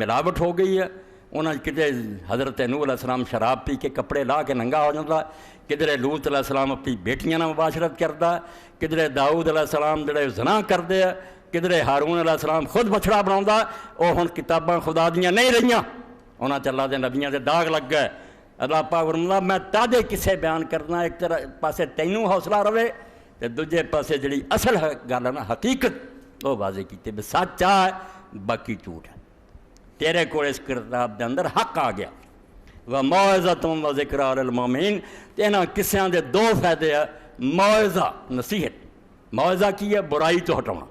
ملاوٹ ہو گئی ہے انہاں کدھر حضرت نوح علیہ السلام شراب پی کے کپڑے لا کے ننگا ہو جاتا، کدھر لوط علیہ السلام اپنی بیٹیاں نال مباشرت کرتا، کدھر داؤد علیہ السلام جڑے زنا کرتے ہیں، کدھر ہارون علیہ السلام خود بچڑا بنا، وہ ہن کتاباں خدا دیاں نہیں رہیاں، انہاں تے اللہ دے نبیاں دے داغ لگ گئے۔ اللہ پاک فرماتا میں تاڈے قصے بیان کرنا، ایک طرح پاسے تینوں حوصلہ رہے تے دوجے پاسے جڑی اصل گل ہے نا حقیقت وہ واضح کیتے بھی سچ ہے باقی جھوٹ ہے۔ تیرے کو اس کتاب دے اندر حق آ گیا، وَمَوْعِظَةٌ وَذِكْرَىٰ لِلْمُؤْمِنِينَ۔ تے انہاں قصیاں دے دو فائدے ہیں، موعظہ نصیحت، موعظہ کی ہے برائی تو ہٹانا،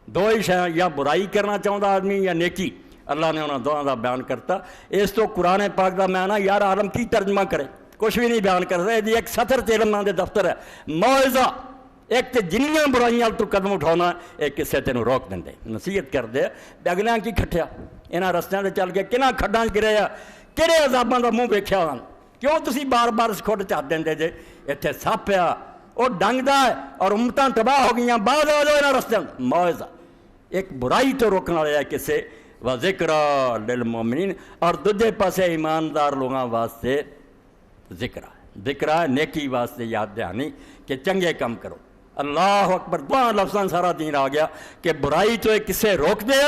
دو ہی شے، یا برائی کرنا چاہتا آدمی یا نیکی، اللہ نے انہاں دونوں دا بیان کرتا۔ اس تو قرآن پاک دا میں نا یار عالم کی ترجمہ کرے، کچھ بھی نہیں بیان کرتا، یہ ایک سطر تے علم دے دفتر ہے۔ موعظہ ایک تے جنیاں برائیاں تو قدم اٹھانا، ایک کسے تینوں روک دیں دے، نصیحت کر دے اگلیاں کی کھٹیا، انہاں رستیاں تے چل کے کنہاں کھڈاں گرے آ، کہڑے عذاباں دا منہ ویکھیا ہونا، کیوں تسی بار بار اس کھڈ چا دیندے جے، اتنے سپ آ وہ ڈنگدا ہے اور امتاں تباہ ہو گئیاں، بعد آ جاؤ انہاں رستیاں۔ موعظہ ایک برائی تو روکنے والا ہے کسے، وَذِكْرَىٰ لِلْمُؤْمِنِينَ، اور دوجے پاسے ایماندار لوگاں واسطے ذکرہ نیکی واسطے یاد دہانی کہ چنگے کم کرو۔ اللہ اکبر، دعا لفظاں سارا دین آ گیا کہ برائی تو ایک کسے روک دے،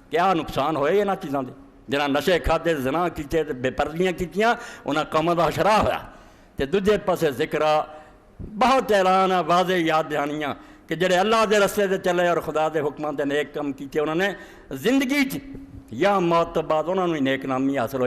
کیا نقصان ہوئے انہاں چیزاں دے، جنہاں نشے کھادے، زنا کیتے، بے پردیاں کیتیاں، انہاں قوماں دا حشرا ہویا۔ تے دوجے پاسے ذکرہ بہت اعلان ہے، واضح یاد دہانیاں کہ جڑے اللہ دے رستے تے چلے اور خدا دے حکماں تے نیک کم کیتے، انہوں نے زندگی یا موت تو بعد انہوں نے نیک نامی حاصل ہوئی۔